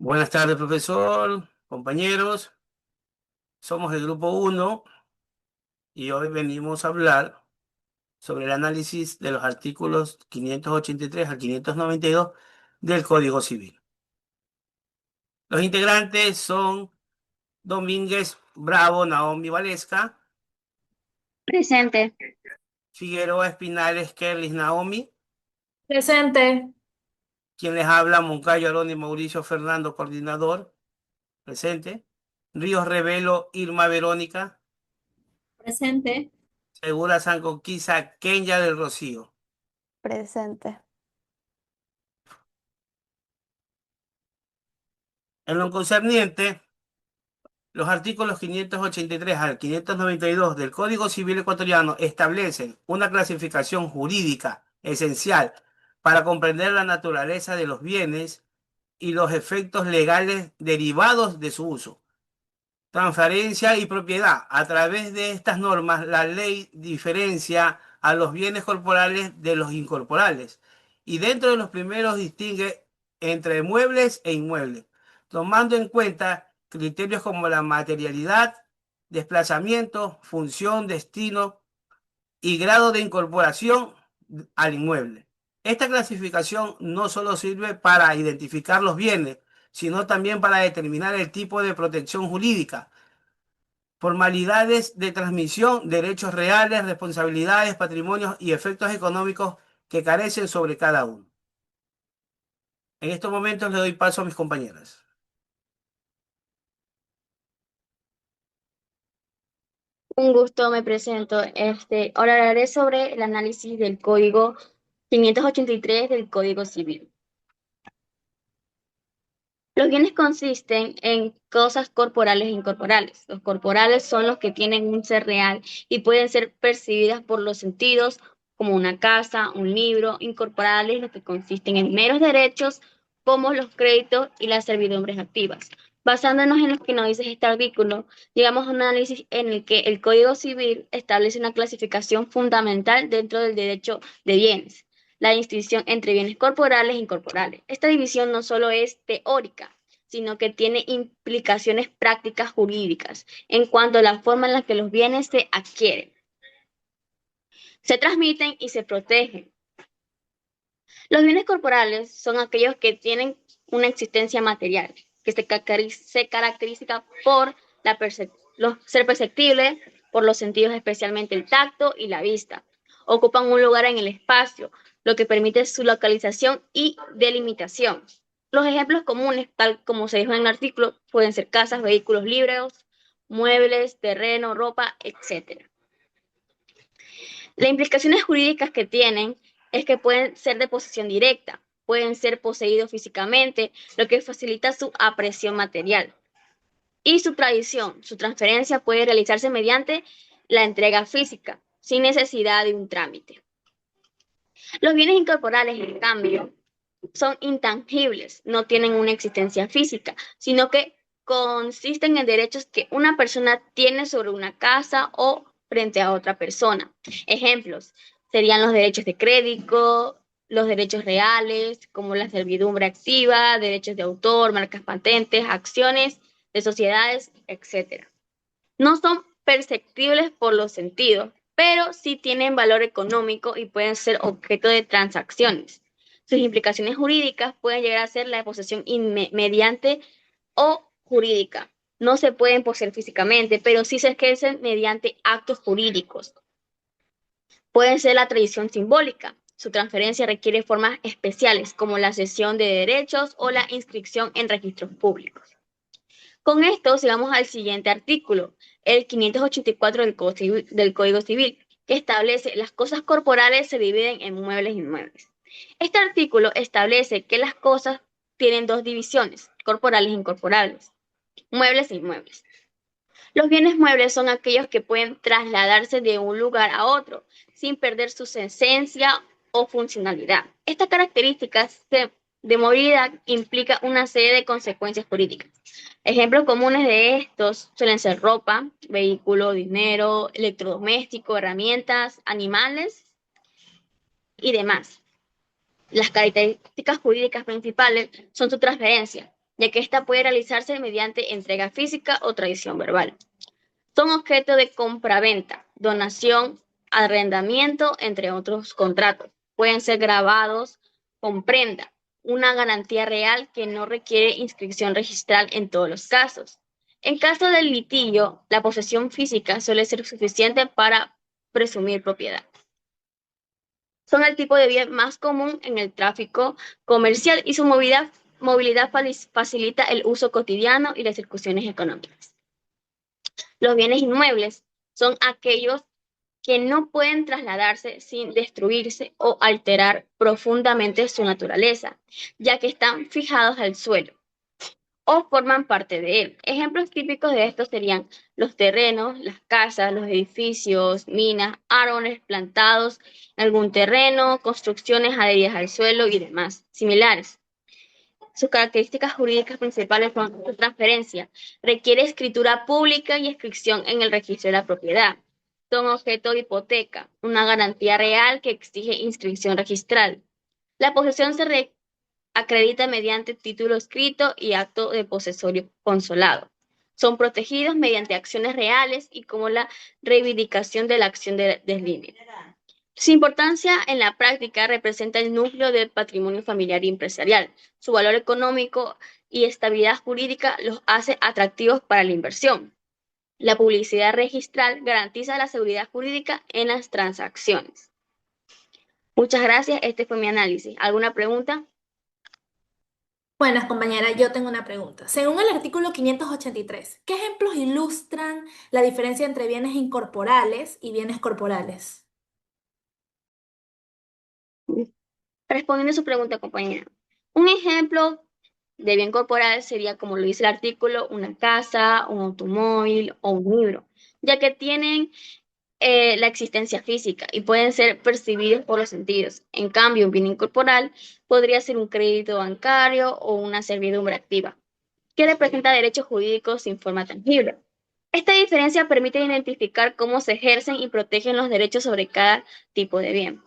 Buenas tardes, profesor, compañeros. Somos el grupo uno y hoy venimos a hablar sobre el análisis de los artículos 583 al 592 del Código Civil. Los integrantes son Domínguez, Bravo, Naomi Valesca, Presente. Figueroa Espinales, Kerlis, Naomi, Presente. quien les habla, Moncayo Arón y Mauricio Fernando, coordinador, presente, Ríos Revelo, Irma Verónica, Presente. Segura Sanconquista, Kenya del Rocío. Presente. En lo concerniente, los artículos 583 al 592 del Código Civil ecuatoriano establecen una clasificación jurídica esencial para comprender la naturaleza de los bienes y los efectos legales derivados de su uso, transferencia y propiedad. A través de estas normas, la ley diferencia a los bienes corporales de los incorporales y dentro de los primeros distingue entre muebles e inmuebles, tomando en cuenta criterios como la materialidad, desplazamiento, función, destino y grado de incorporación al inmueble. Esta clasificación no solo sirve para identificar los bienes, sino también para determinar el tipo de protección jurídica, formalidades de transmisión, derechos reales, responsabilidades, patrimonios y efectos económicos que carecen sobre cada uno. En estos momentos le doy paso a mis compañeras. Un gusto, me presento. Ahora hablaré sobre el análisis del Código 583 del Código Civil. Los bienes consisten en cosas corporales e incorporales. Los corporales son los que tienen un ser real y pueden ser percibidas por los sentidos, como una casa, un libro. Incorporales, los que consisten en meros derechos, como los créditos y las servidumbres activas. Basándonos en lo que nos dice este artículo, llegamos a un análisis en el que el Código Civil establece una clasificación fundamental dentro del derecho de bienes, la distinción entre bienes corporales e incorporales. Esta división no solo es teórica, sino que tiene implicaciones prácticas jurídicas en cuanto a la forma en la que los bienes se adquieren, se transmiten y se protegen. Los bienes corporales son aquellos que tienen una existencia material, que se caracteriza por ser perceptible por los sentidos, especialmente el tacto y la vista. Ocupan un lugar en el espacio, lo que permite su localización y delimitación. Los ejemplos comunes, tal como se dijo en el artículo, pueden ser casas, vehículos libres, muebles, terreno, ropa, etc. Las implicaciones jurídicas que tienen es que pueden ser de posesión directa, pueden ser poseídos físicamente, lo que facilita su aprehensión material. Y su tradición, su transferencia puede realizarse mediante la entrega física, sin necesidad de un trámite. Los bienes incorporales, en cambio, son intangibles, no tienen una existencia física, sino que consisten en derechos que una persona tiene sobre una casa o frente a otra persona. Ejemplos serían los derechos de crédito, los derechos reales, como la servidumbre activa, derechos de autor, marcas patentes, acciones de sociedades, etc. No son perceptibles por los sentidos, pero sí tienen valor económico y pueden ser objeto de transacciones. Sus implicaciones jurídicas pueden llegar a ser la posesión mediante o jurídica. No se pueden poseer físicamente, pero sí se ejercen mediante actos jurídicos. Pueden ser la tradición simbólica. Su transferencia requiere formas especiales, como la cesión de derechos o la inscripción en registros públicos. Con esto, sigamos al siguiente artículo, el 584 del Código Civil, que establece las cosas corporales se dividen en muebles e inmuebles. Este artículo establece que las cosas tienen dos divisiones, corporales e incorporables, muebles e inmuebles. Los bienes muebles son aquellos que pueden trasladarse de un lugar a otro sin perder su esencia o funcionalidad. Esta característica de movilidad implica una serie de consecuencias jurídicas. Ejemplos comunes de estos suelen ser ropa, vehículo, dinero, electrodoméstico, herramientas, animales y demás. Las características jurídicas principales son su transferencia, ya que ésta puede realizarse mediante entrega física o tradición verbal. Son objeto de compraventa, donación, arrendamiento, entre otros contratos. Pueden ser grabados con prenda, una garantía real que no requiere inscripción registral en todos los casos. En caso del litigio, la posesión física suele ser suficiente para presumir propiedad. Son el tipo de bien más común en el tráfico comercial y su movilidad facilita el uso cotidiano y las circunstancias económicas. Los bienes inmuebles son aquellos que no pueden trasladarse sin destruirse o alterar profundamente su naturaleza, ya que están fijados al suelo o forman parte de él. Ejemplos típicos de estos serían los terrenos, las casas, los edificios, minas, árboles plantados en algún terreno, construcciones adheridas al suelo y demás similares. Sus características jurídicas principales son su transferencia. Requiere escritura pública y inscripción en el registro de la propiedad. Son objeto de hipoteca, una garantía real que exige inscripción registral. La posesión se acredita mediante título escrito y acto de posesorio consolado. Son protegidos mediante acciones reales y como la reivindicación de la acción de deslinde. Su importancia en la práctica representa el núcleo del patrimonio familiar y empresarial. Su valor económico y estabilidad jurídica los hace atractivos para la inversión. La publicidad registral garantiza la seguridad jurídica en las transacciones. Muchas gracias, este fue mi análisis. ¿Alguna pregunta? Buenas, compañera, yo tengo una pregunta. Según el artículo 583, ¿qué ejemplos ilustran la diferencia entre bienes incorporales y bienes corporales? Respondiendo a su pregunta, compañera. Un ejemplo de bien corporal sería, como lo dice el artículo, una casa, un automóvil o un libro, ya que tienen la existencia física y pueden ser percibidos por los sentidos. En cambio, un bien incorporal podría ser un crédito bancario o una servidumbre activa, que representa derechos jurídicos sin forma tangible. Esta diferencia permite identificar cómo se ejercen y protegen los derechos sobre cada tipo de bien.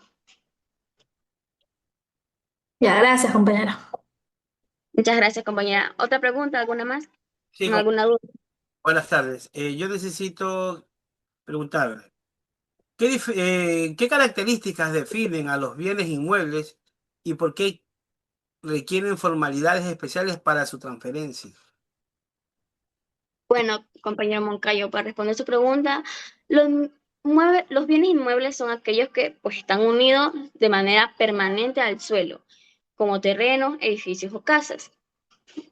Ya, gracias, compañera. Muchas gracias, compañera. ¿Otra pregunta? ¿Alguna más? Sí, ¿Alguna duda? buenas tardes. Yo necesito preguntar, ¿qué características definen a los bienes inmuebles y por qué requieren formalidades especiales para su transferencia? Bueno, compañero Moncayo, para responder su pregunta, los, los bienes inmuebles son aquellos que pues, están unidos de manera permanente al suelo, como terrenos, edificios o casas.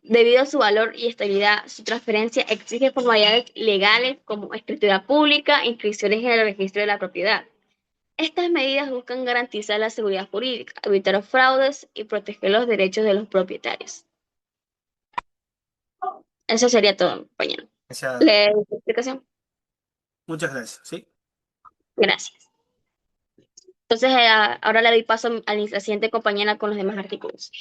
Debido a su valor y estabilidad, su transferencia exige formalidades legales como escritura pública, inscripciones en el registro de la propiedad. Estas medidas buscan garantizar la seguridad jurídica, evitar los fraudes y proteger los derechos de los propietarios. Eso sería todo, compañero. ¿Le doy explicación? Muchas gracias. ¿Sí? Gracias. Entonces, ahora le doy paso a la siguiente compañera con los demás artículos.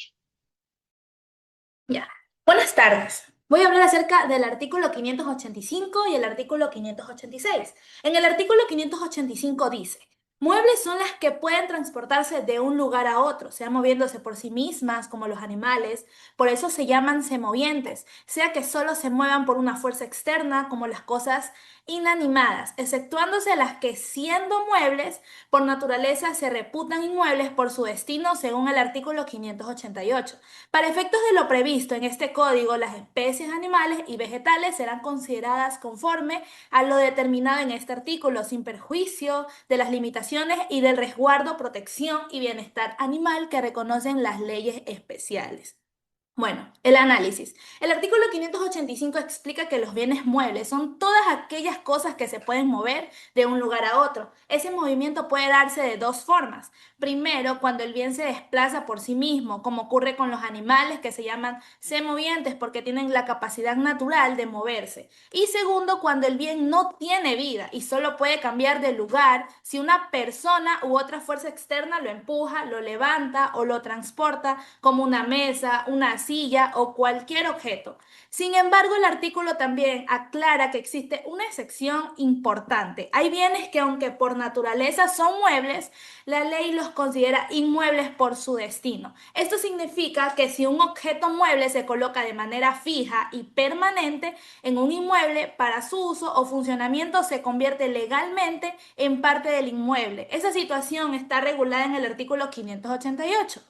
Ya. Buenas tardes. Voy a hablar acerca del artículo 585 y el artículo 586. En el artículo 585 dice, muebles son las que pueden transportarse de un lugar a otro, sea moviéndose por sí mismas, como los animales, por eso se llaman semovientes, sea que solo se muevan por una fuerza externa, como las cosas inanimadas, exceptuándose las que siendo muebles, por naturaleza se reputan inmuebles por su destino, según el artículo 588. Para efectos de lo previsto en este código, las especies animales y vegetales serán consideradas conforme a lo determinado en este artículo, sin perjuicio de las limitaciones y del resguardo, protección y bienestar animal que reconocen las leyes especiales. Bueno, el análisis. El artículo 585 explica que los bienes muebles son todas aquellas cosas que se pueden mover de un lugar a otro. Ese movimiento puede darse de dos formas. Primero, cuando el bien se desplaza por sí mismo, como ocurre con los animales que se llaman semovientes porque tienen la capacidad natural de moverse. Y segundo, cuando el bien no tiene vida y solo puede cambiar de lugar si una persona u otra fuerza externa lo empuja, lo levanta o lo transporta, como una mesa, una silla o cualquier objeto. Sin embargo, el artículo también aclara que existe una excepción importante. Hay bienes que aunque por naturaleza son muebles, la ley los considera inmuebles por su destino. Esto significa que si un objeto mueble se coloca de manera fija y permanente en un inmueble para su uso o funcionamiento, se convierte legalmente en parte del inmueble. Esa situación está regulada en el artículo 588.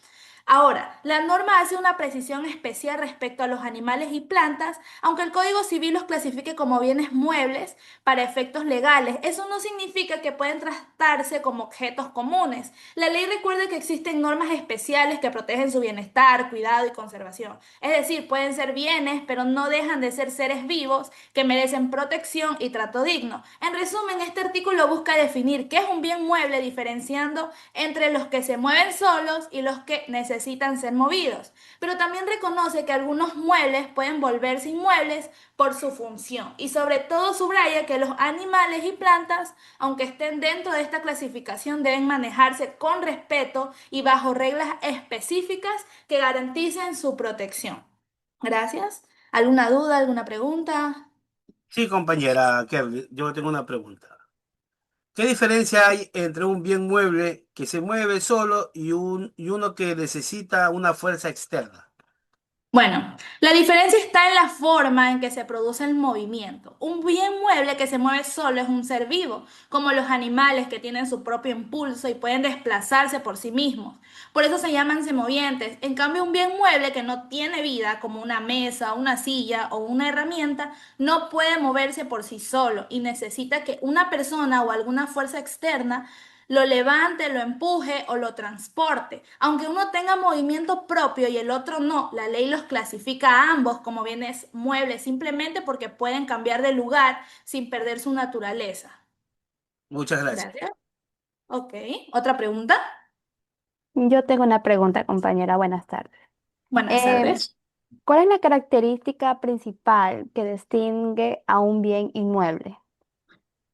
Ahora, la norma hace una precisión especial respecto a los animales y plantas, aunque el Código Civil los clasifique como bienes muebles para efectos legales. Eso no significa que pueden tratarse como objetos comunes. La ley recuerda que existen normas especiales que protegen su bienestar, cuidado y conservación. Es decir, pueden ser bienes, pero no dejan de ser seres vivos que merecen protección y trato digno. En resumen, este artículo busca definir qué es un bien mueble, diferenciando entre los que se mueven solos y los que necesitan ser movidos. Pero también reconoce que algunos muebles pueden volverse inmuebles por su función y sobre todo subraya que los animales y plantas, aunque estén dentro de esta clasificación, deben manejarse con respeto y bajo reglas específicas que garanticen su protección. Gracias. ¿Alguna duda, alguna pregunta? Sí, compañera Kerly, yo tengo una pregunta. ¿Qué diferencia hay entre un bien mueble que se mueve solo y uno que necesita una fuerza externa? Bueno, la diferencia está en la forma en que se produce el movimiento. Un bien mueble que se mueve solo es un ser vivo, como los animales que tienen su propio impulso y pueden desplazarse por sí mismos. Por eso se llaman semovientes. En cambio, un bien mueble que no tiene vida, como una mesa, una silla o una herramienta, no puede moverse por sí solo y necesita que una persona o alguna fuerza externa lo levante, lo empuje o lo transporte. Aunque uno tenga movimiento propio y el otro no, la ley los clasifica a ambos como bienes muebles simplemente porque pueden cambiar de lugar sin perder su naturaleza. Muchas gracias. Gracias. Ok. ¿Otra pregunta? Yo tengo una pregunta, compañera. Buenas tardes. Buenas Em, tardes. ¿Cuál es la característica principal que distingue a un bien inmueble?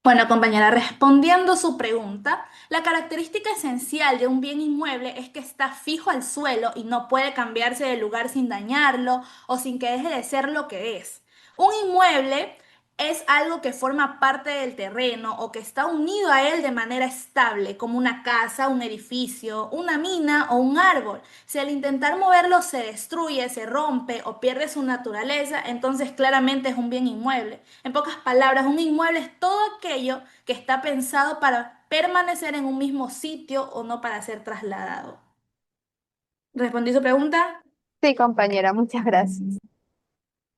Bueno, compañera, respondiendo su pregunta, la característica esencial de un bien inmueble es que está fijo al suelo y no puede cambiarse de lugar sin dañarlo o sin que deje de ser lo que es. Un inmueble es algo que forma parte del terreno o que está unido a él de manera estable, como una casa, un edificio, una mina o un árbol. Si al intentar moverlo se destruye, se rompe o pierde su naturaleza, entonces claramente es un bien inmueble. En pocas palabras, un inmueble es todo aquello que está pensado para permanecer en un mismo sitio o no para ser trasladado. ¿Respondí su pregunta? Sí, compañera, muchas gracias.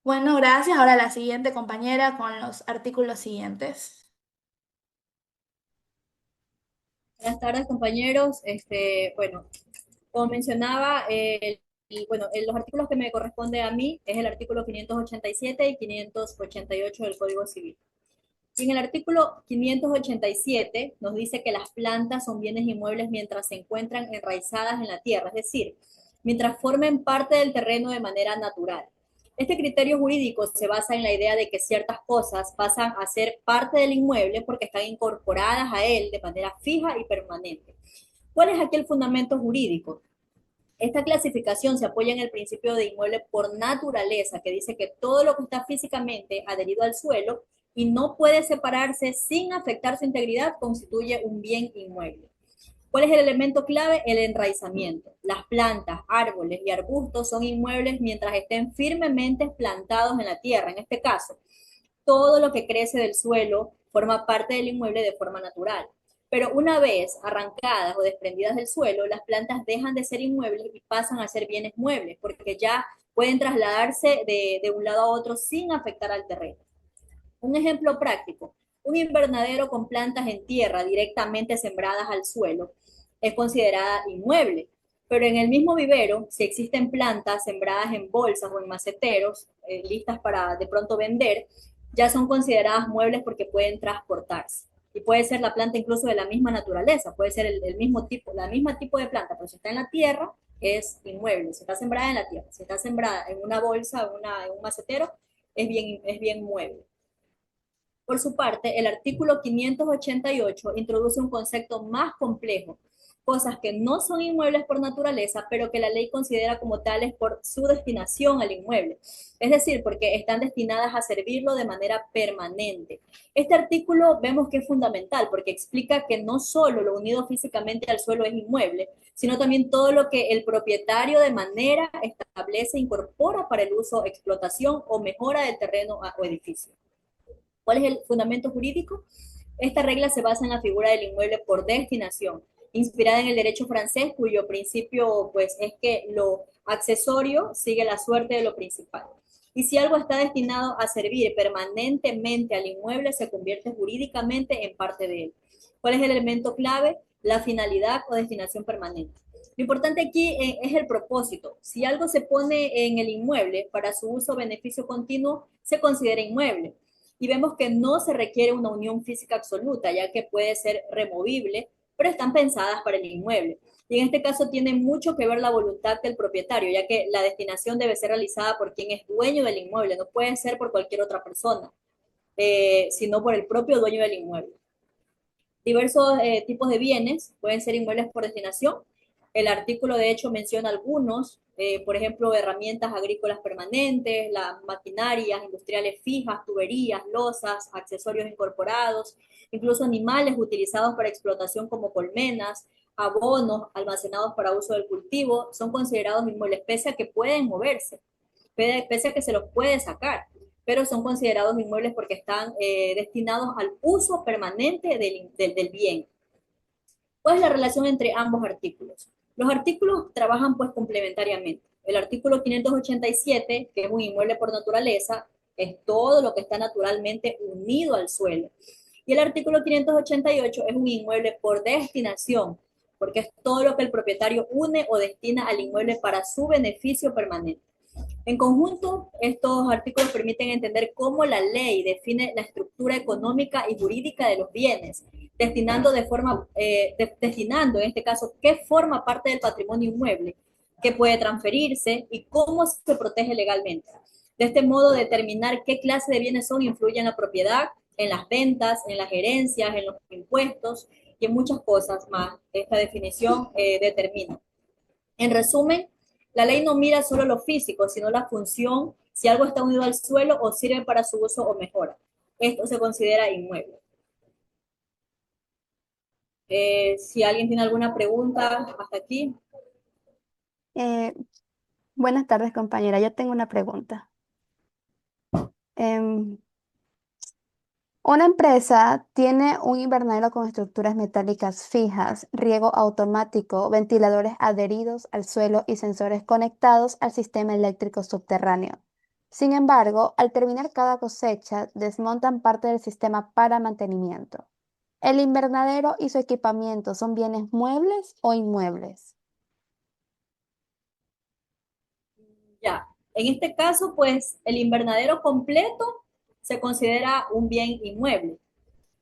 Bueno, gracias. Ahora la siguiente compañera con los artículos siguientes. Buenas tardes, compañeros. Bueno, como mencionaba, los artículos que me corresponde a mí es el artículo 587 y 588 del Código Civil. Y en el artículo 587 nos dice que las plantas son bienes inmuebles mientras se encuentran enraizadas en la tierra, es decir, mientras formen parte del terreno de manera natural. Este criterio jurídico se basa en la idea de que ciertas cosas pasan a ser parte del inmueble porque están incorporadas a él de manera fija y permanente. ¿Cuál es aquí el fundamento jurídico? Esta clasificación se apoya en el principio de inmueble por naturaleza, que dice que todo lo que está físicamente adherido al suelo y no puede separarse sin afectar su integridad constituye un bien inmueble. ¿Cuál es el elemento clave? El enraizamiento. Las plantas, árboles y arbustos son inmuebles mientras estén firmemente plantados en la tierra. En este caso, todo lo que crece del suelo forma parte del inmueble de forma natural. Pero una vez arrancadas o desprendidas del suelo, las plantas dejan de ser inmuebles y pasan a ser bienes muebles, porque ya pueden trasladarse de un lado a otro sin afectar al terreno. Un ejemplo práctico, un invernadero con plantas en tierra directamente sembradas al suelo es considerada inmueble, pero en el mismo vivero, si existen plantas sembradas en bolsas o en maceteros, listas para de pronto vender, ya son consideradas muebles porque pueden transportarse. Y puede ser la planta incluso de la misma naturaleza, puede ser el mismo tipo, la misma tipo de planta, pero si está en la tierra, es inmueble. Si está sembrada en la tierra, si está sembrada en una bolsa, en un macetero, es bien mueble. Por su parte, el artículo 588 introduce un concepto más complejo, cosas que no son inmuebles por naturaleza, pero que la ley considera como tales por su destinación al inmueble. Es decir, porque están destinadas a servirlo de manera permanente. Este artículo vemos que es fundamental porque explica que no solo lo unido físicamente al suelo es inmueble, sino también todo lo que el propietario de manera establece, incorpora para el uso, explotación o mejora del terreno o edificio. ¿Cuál es el fundamento jurídico? Esta regla se basa en la figura del inmueble por destinación, inspirada en el derecho francés, cuyo principio pues es que lo accesorio sigue la suerte de lo principal. Y si algo está destinado a servir permanentemente al inmueble, se convierte jurídicamente en parte de él. ¿Cuál es el elemento clave? La finalidad o destinación permanente. Lo importante aquí es el propósito. Si algo se pone en el inmueble para su uso o beneficio continuo, se considera inmueble. Y vemos que no se requiere una unión física absoluta, ya que puede ser removible, pero están pensadas para el inmueble. Y en este caso tiene mucho que ver la voluntad del propietario, ya que la destinación debe ser realizada por quien es dueño del inmueble, no puede ser por cualquier otra persona, sino por el propio dueño del inmueble. Diversos tipos de bienes pueden ser inmuebles por destinación. El artículo de hecho menciona algunos, por ejemplo, herramientas agrícolas permanentes, las maquinarias industriales fijas, tuberías, losas, accesorios incorporados, incluso animales utilizados para explotación como colmenas, abonos almacenados para uso del cultivo, son considerados inmuebles pese a que pueden moverse, pese a que se los puede sacar, pero son considerados inmuebles porque están destinados al uso permanente del bien. ¿Cuál es la relación entre ambos artículos? Los artículos trabajan pues complementariamente. El artículo 587, que es un inmueble por naturaleza, es todo lo que está naturalmente unido al suelo. Y el artículo 588 es un inmueble por destinación, porque es todo lo que el propietario une o destina al inmueble para su beneficio permanente. En conjunto, estos artículos permiten entender cómo la ley define la estructura económica y jurídica de los bienes, destinando en este caso qué forma parte del patrimonio inmueble, qué puede transferirse y cómo se protege legalmente. De este modo, determinar qué clase de bienes son influye en la propiedad, en las ventas, en las herencias, en los impuestos y en muchas cosas más. Esta definición determina. En resumen, la ley no mira solo lo físico, sino la función, si algo está unido al suelo o sirve para su uso o mejora. Esto se considera inmueble. Si alguien tiene alguna pregunta hasta aquí. Eh, Buenas tardes, compañera. Yo tengo una pregunta. Em, Una empresa tiene un invernadero con estructuras metálicas fijas, riego automático, ventiladores adheridos al suelo y sensores conectados al sistema eléctrico subterráneo. Sin embargo, al terminar cada cosecha, desmontan parte del sistema para mantenimiento. ¿El invernadero y su equipamiento son bienes muebles o inmuebles? Ya, en este caso, pues el invernadero completo se considera un bien inmueble,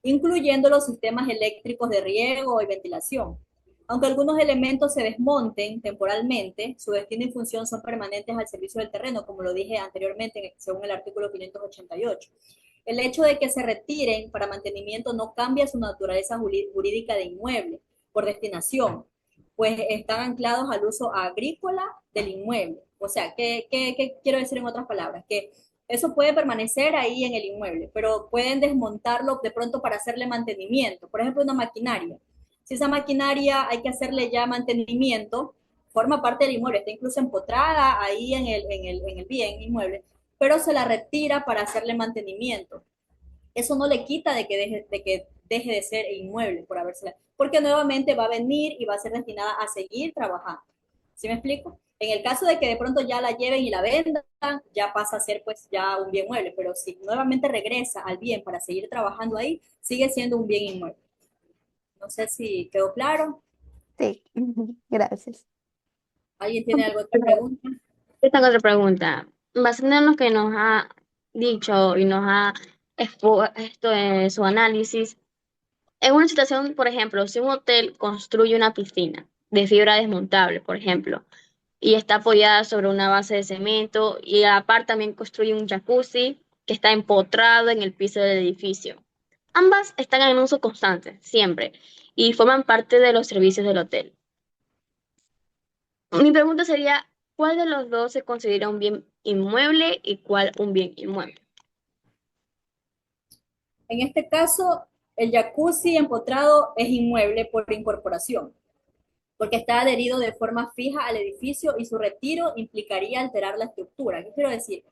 incluyendo los sistemas eléctricos de riego y ventilación. Aunque algunos elementos se desmonten temporalmente, su destino y función son permanentes al servicio del terreno, como lo dije anteriormente, según el artículo 588. El hecho de que se retiren para mantenimiento no cambia su naturaleza jurídica de inmueble por destinación, pues están anclados al uso agrícola del inmueble. O sea, ¿qué quiero decir en otras palabras? Que eso puede permanecer ahí en el inmueble, pero pueden desmontarlo de pronto para hacerle mantenimiento. Por ejemplo, una maquinaria. Si esa maquinaria hay que hacerle ya mantenimiento, forma parte del inmueble, está incluso empotrada ahí en el bien inmueble, pero se la retira para hacerle mantenimiento. Eso no le quita de que deje de ser inmueble por haberse, porque nuevamente va a venir y va a ser destinada a seguir trabajando. ¿Sí me explico? En el caso de que de pronto ya la lleven y la vendan, ya pasa a ser pues ya un bien mueble, pero si nuevamente regresa al bien para seguir trabajando ahí, sigue siendo un bien inmueble. No sé si quedó claro. Sí, gracias. ¿Alguien tiene alguna otra pregunta? Yo tengo otra pregunta. Basado en lo que nos ha dicho y nos ha expuesto en su análisis, en una situación, por ejemplo, si un hotel construye una piscina de fibra desmontable, por ejemplo, y está apoyada sobre una base de cemento, y a la par también construye un jacuzzi que está empotrado en el piso del edificio. Ambas están en uso constante, siempre, y forman parte de los servicios del hotel. Mi pregunta sería, ¿cuál de los dos se considera un bien inmueble y cuál un bien inmueble? En este caso, el jacuzzi empotrado es inmueble por incorporación, porque está adherido de forma fija al edificio y su retiro implicaría alterar la estructura. ¿Qué quiero decir?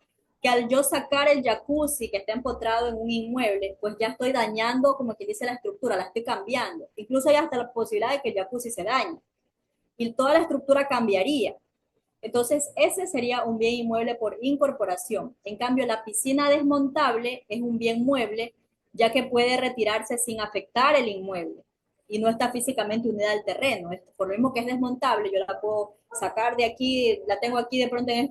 Que al yo sacar el jacuzzi que está empotrado en un inmueble, pues ya estoy dañando, como quien dice, la estructura, la estoy cambiando. Incluso hay hasta la posibilidad de que el jacuzzi se dañe y toda la estructura cambiaría. Entonces, ese sería un bien inmueble por incorporación. En cambio, la piscina desmontable es un bien mueble, ya que puede retirarse sin afectar el inmueble y no está físicamente unida al terreno. Por lo mismo que es desmontable, yo la puedo sacar de aquí, la tengo aquí de pronto en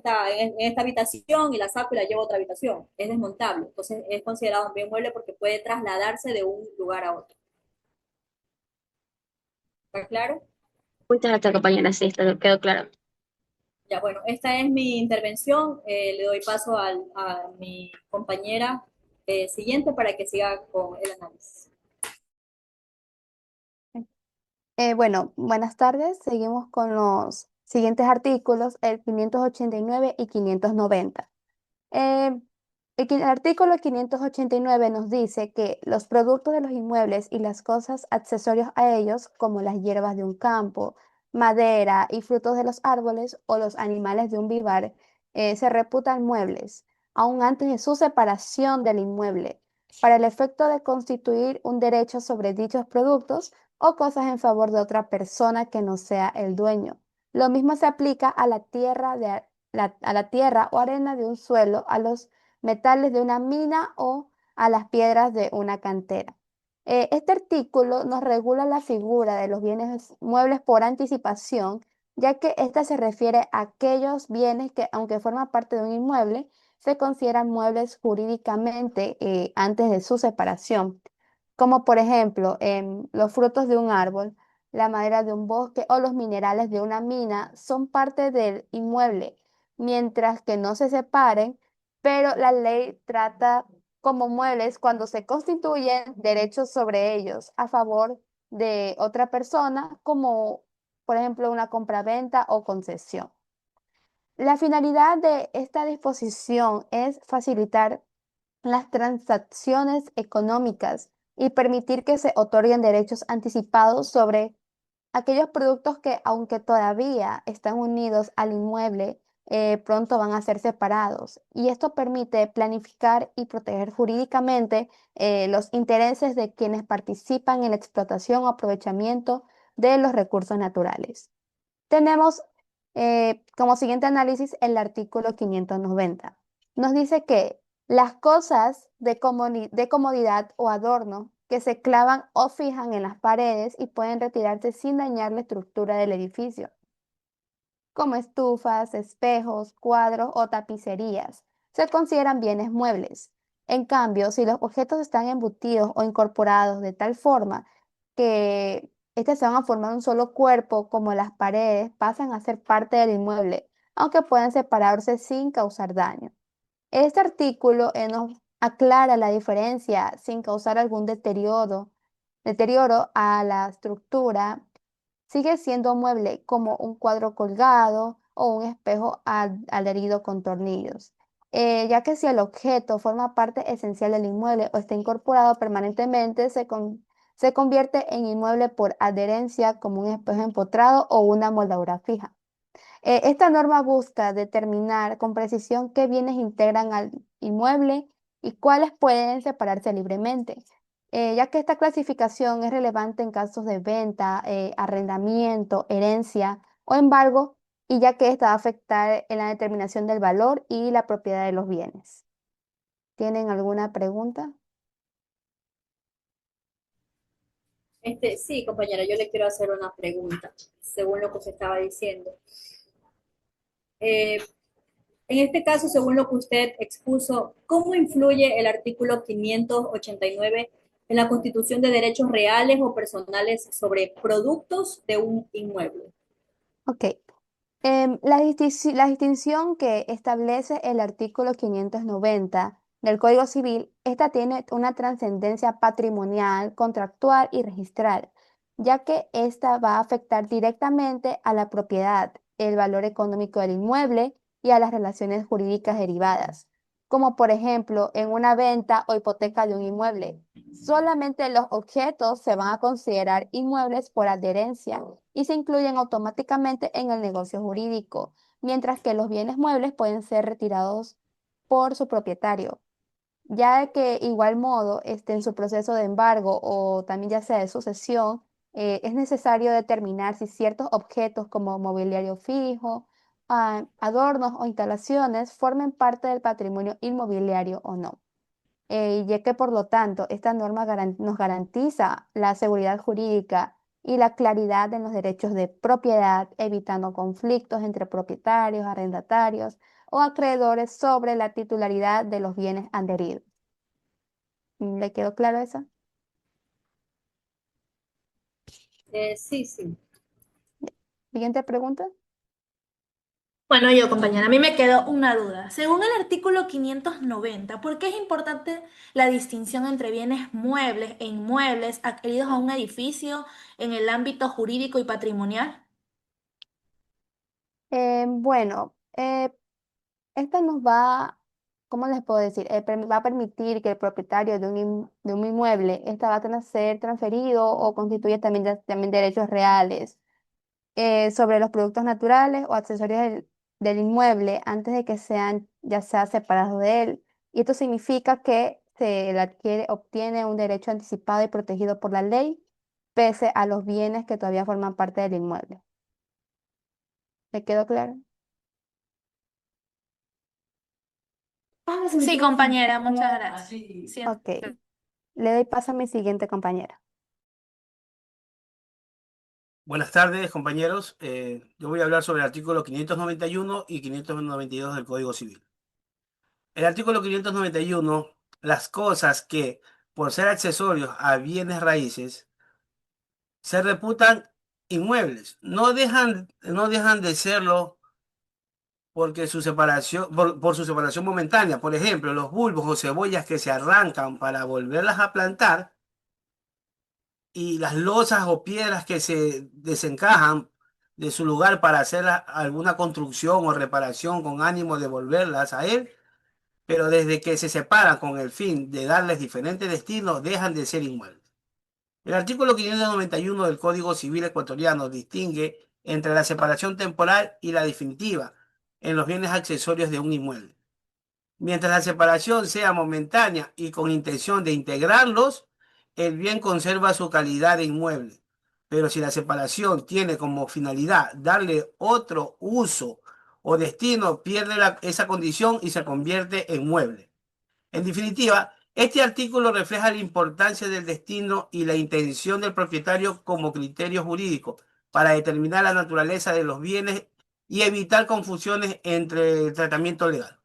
esta habitación y la saco y la llevo a otra habitación. Es desmontable. Entonces, es considerado un bien mueble porque puede trasladarse de un lugar a otro. ¿Está claro? Muchas gracias, compañera. Sí, esto quedó claro. Ya, bueno, esta es mi intervención. Le doy paso a mi compañera siguiente para que siga con el análisis. Bueno, buenas tardes. Seguimos con los siguientes artículos, el 589 y 590. Eh, el artículo 589 nos dice que los productos de los inmuebles y las cosas accesorias a ellos, como las hierbas de un campo, madera y frutos de los árboles o los animales de un vivar, se reputan muebles, aun antes de su separación del inmueble, para el efecto de constituir un derecho sobre dichos productos o cosas en favor de otra persona que no sea el dueño. Lo mismo se aplica a la tierra a la tierra o arena de un suelo, a los metales de una mina o a las piedras de una cantera. Este artículo nos regula la figura de los bienes muebles por anticipación, ya que ésta se refiere a aquellos bienes que, aunque forman parte de un inmueble, se consideran muebles jurídicamente antes de su separación, como por ejemplo los frutos de un árbol, la madera de un bosque o los minerales de una mina son parte del inmueble, mientras que no se separen, pero la ley trata como muebles cuando se constituyen derechos sobre ellos a favor de otra persona, como por ejemplo una compraventa o concesión. La finalidad de esta disposición es facilitar las transacciones económicas y permitir que se otorguen derechos anticipados sobre aquellos productos que, aunque todavía están unidos al inmueble, pronto van a ser separados. Y esto permite planificar y proteger jurídicamente los intereses de quienes participan en la explotación o aprovechamiento de los recursos naturales. Tenemos como siguiente análisis el artículo 590. Nos dice que las cosas de comodidad o adorno que se clavan o fijan en las paredes y pueden retirarse sin dañar la estructura del edificio, como estufas, espejos, cuadros o tapicerías, se consideran bienes muebles. En cambio, si los objetos están embutidos o incorporados de tal forma que estos se van a formar un solo cuerpo, como las paredes, pasan a ser parte del inmueble, aunque pueden separarse sin causar daño. Este artículo nos aclara la diferencia sin causar algún deterioro a la estructura. Sigue siendo mueble como un cuadro colgado o un espejo adherido con tornillos, ya que si el objeto forma parte esencial del inmueble o está incorporado permanentemente, se convierte en inmueble por adherencia, como un espejo empotrado o una moldura fija. Esta norma busca determinar con precisión qué bienes integran al inmueble y cuáles pueden separarse libremente, ya que esta clasificación es relevante en casos de venta, arrendamiento, herencia o embargo, y ya que esta va a afectar en la determinación del valor y la propiedad de los bienes. ¿Tienen alguna pregunta? Sí, compañera, yo le quiero hacer una pregunta, según lo que usted estaba diciendo. Eh, en este caso, según lo que usted expuso, ¿cómo influye el artículo 589 en la constitución de derechos reales o personales sobre productos de un inmueble? Ok. La distinción que establece el artículo 590 del Código Civil, esta tiene una trascendencia patrimonial, contractual y registral, ya que esta va a afectar directamente a la propiedad el valor económico del inmueble y a las relaciones jurídicas derivadas, como por ejemplo en una venta o hipoteca de un inmueble. Solamente los objetos se van a considerar inmuebles por adherencia y se incluyen automáticamente en el negocio jurídico, mientras que los bienes muebles pueden ser retirados por su propietario. Ya de que igual modo, en su proceso de embargo o también ya sea de sucesión, es necesario determinar si ciertos objetos como mobiliario fijo, adornos o instalaciones formen parte del patrimonio inmobiliario o no. Ya que por lo tanto esta norma nos garantiza la seguridad jurídica y la claridad en los derechos de propiedad, evitando conflictos entre propietarios, arrendatarios o acreedores sobre la titularidad de los bienes adheridos. ¿Le quedó claro eso? Sí, sí. Siguiente pregunta. Bueno, yo, compañera, a mí me quedó una duda. Según el artículo 590, ¿por qué es importante la distinción entre bienes muebles e inmuebles adheridos a un edificio en el ámbito jurídico y patrimonial? Bueno, esta nos va, ¿cómo les puedo decir? Va a permitir que el propietario de un inmueble, esta va a tener que ser transferido o constituye también, también derechos reales sobre los productos naturales o accesorios del inmueble antes de que sean ya sea separados de él. Y esto significa que se le obtiene un derecho anticipado y protegido por la ley, pese a los bienes que todavía forman parte del inmueble. ¿Le quedó claro? Sí, compañera, muchas gracias. Sí. Ok. Le doy paso a mi siguiente compañera. Buenas tardes, compañeros. Yo voy a hablar sobre el artículo 591 y 592 del Código Civil. El artículo 591, las cosas que, por ser accesorios a bienes raíces, se reputan inmuebles. No dejan de serlo porque su separación, por su separación momentánea. Por ejemplo, los bulbos o cebollas que se arrancan para volverlas a plantar y las losas o piedras que se desencajan de su lugar para hacer alguna construcción o reparación con ánimo de volverlas a él, pero desde que se separan con el fin de darles diferentes destinos, dejan de ser inmuebles. El artículo 591 del Código Civil ecuatoriano distingue entre la separación temporal y la definitiva en los bienes accesorios de un inmueble. Mientras la separación sea momentánea y con intención de integrarlos, el bien conserva su calidad de inmueble. Pero si la separación tiene como finalidad darle otro uso o destino, pierde esa condición y se convierte en mueble. En definitiva, este artículo refleja la importancia del destino y la intención del propietario como criterio jurídico para determinar la naturaleza de los bienes y evitar confusiones entre el tratamiento legal.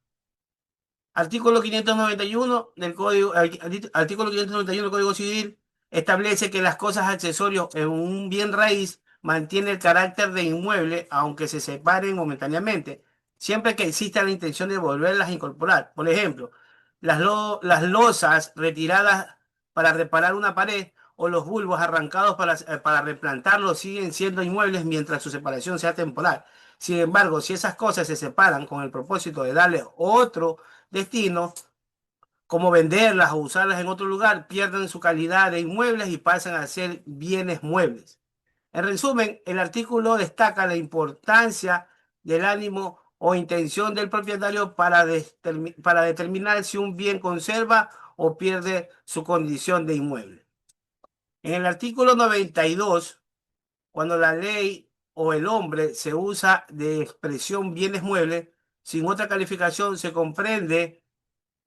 Artículo 591 del Código, artículo 591 del Código Civil establece que las cosas accesorias en un bien raíz mantienen el carácter de inmueble aunque se separen momentáneamente, siempre que exista la intención de volverlas a incorporar. Por ejemplo, las losas retiradas para reparar una pared o los bulbos arrancados para replantarlos siguen siendo inmuebles mientras su separación sea temporal. Sin embargo, si esas cosas se separan con el propósito de darle otro destino, como venderlas o usarlas en otro lugar, pierden su calidad de inmuebles y pasan a ser bienes muebles. En resumen, el artículo destaca la importancia del ánimo o intención del propietario para determinar si un bien conserva o pierde su condición de inmueble. En el artículo 92, cuando la ley o el hombre se usa de expresión bienes muebles, sin otra calificación, se comprende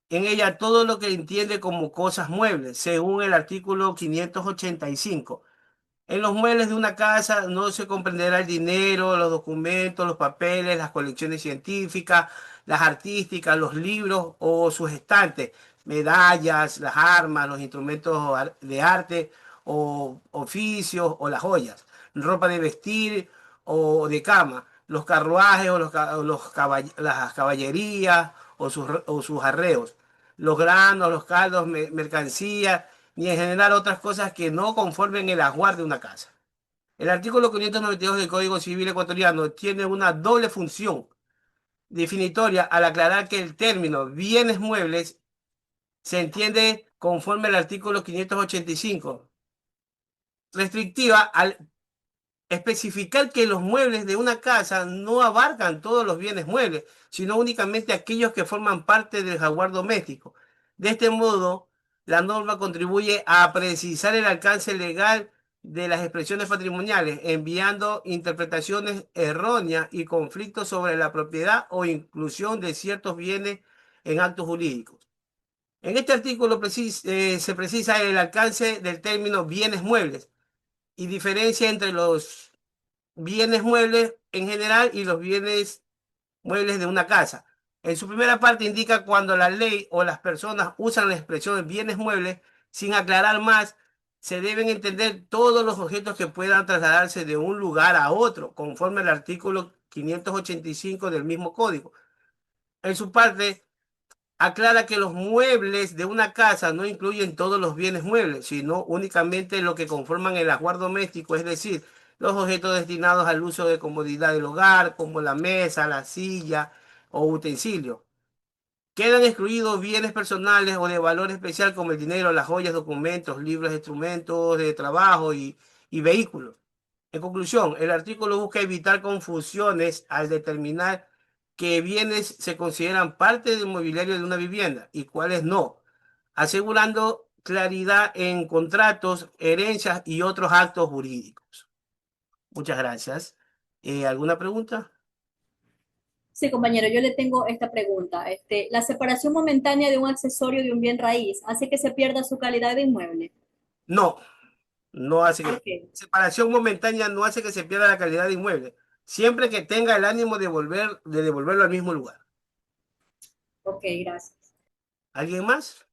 en ella todo lo que entiende como cosas muebles, según el artículo 585. En los muebles de una casa no se comprenderá el dinero, los documentos, los papeles, las colecciones científicas, las artísticas, los libros o sus estantes, medallas, las armas, los instrumentos de arte o oficios o las joyas, ropa de vestir o de cama, los carruajes o las caballerías o sus arreos, los granos, los caldos, mercancías ni en general otras cosas que no conformen el ajuar de una casa. El artículo 592 del Código Civil ecuatoriano tiene una doble función definitoria al aclarar que el término bienes muebles se entiende conforme al artículo 585, restrictiva al especificar que los muebles de una casa no abarcan todos los bienes muebles, sino únicamente aquellos que forman parte del jaguar doméstico. De este modo, la norma contribuye a precisar el alcance legal de las expresiones patrimoniales, enviando interpretaciones erróneas y conflictos sobre la propiedad o inclusión de ciertos bienes en actos jurídicos. En este artículo se precisa el alcance del término bienes muebles y diferencia entre los bienes muebles en general y los bienes muebles de una casa. En su primera parte indica cuando la ley o las personas usan la expresión bienes muebles sin aclarar más, se deben entender todos los objetos que puedan trasladarse de un lugar a otro, conforme al artículo 585 del mismo código. En su parte, aclara que los muebles de una casa no incluyen todos los bienes muebles, sino únicamente lo que conforman el ajuar doméstico, es decir, los objetos destinados al uso de comodidad del hogar, como la mesa, la silla o utensilio. Quedan excluidos bienes personales o de valor especial como el dinero, las joyas, documentos, libros, instrumentos de trabajo y vehículos. En conclusión, el artículo busca evitar confusiones al determinar qué bienes se consideran parte del mobiliario de una vivienda y cuáles no, asegurando claridad en contratos, herencias y otros actos jurídicos. Muchas gracias. ¿Alguna pregunta? Sí, compañero, yo le tengo esta pregunta. ¿La separación momentánea de un accesorio de un bien raíz hace que se pierda su calidad de inmueble? No, no hace que... Ok, Separación momentánea no hace que se pierda la calidad de inmueble, siempre que tenga el ánimo de devolverlo al mismo lugar. ok, gracias. ¿Alguien más?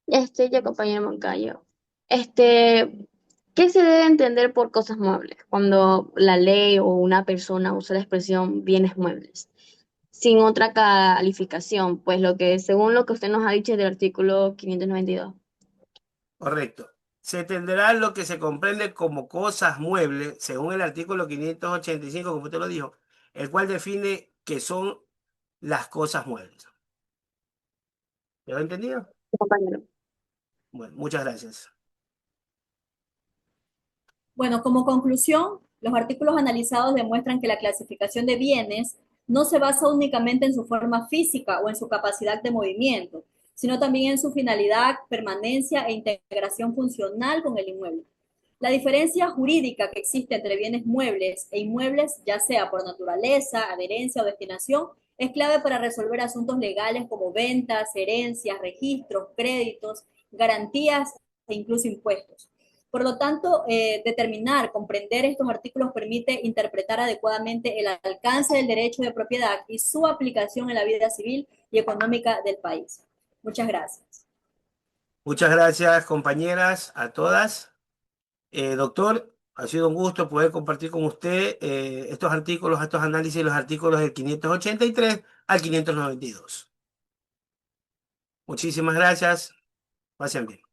Yo, compañero Moncayo. ¿Qué se debe entender por cosas muebles cuando la ley o una persona usa la expresión bienes muebles? Sin otra calificación, pues según lo que usted nos ha dicho del artículo 592. Correcto. Se entenderá lo que se comprende como cosas muebles, según el artículo 585, como usted lo dijo, el cual define qué son las cosas muebles. ¿Lo ha entendido? Compañero. Bueno, muchas gracias. Bueno, como conclusión, los artículos analizados demuestran que la clasificación de bienes no se basa únicamente en su forma física o en su capacidad de movimiento, sino también en su finalidad, permanencia e integración funcional con el inmueble. La diferencia jurídica que existe entre bienes muebles e inmuebles, ya sea por naturaleza, adherencia o destinación, es clave para resolver asuntos legales como ventas, herencias, registros, créditos, garantías e incluso impuestos. Por lo tanto, determinar, comprender estos artículos permite interpretar adecuadamente el alcance del derecho de propiedad y su aplicación en la vida civil y económica del país. Muchas gracias. Muchas gracias, compañeras, a todas. Doctor, ha sido un gusto poder compartir con usted estos artículos, estos análisis, los artículos del 583 al 592. Muchísimas gracias. Pasen bien.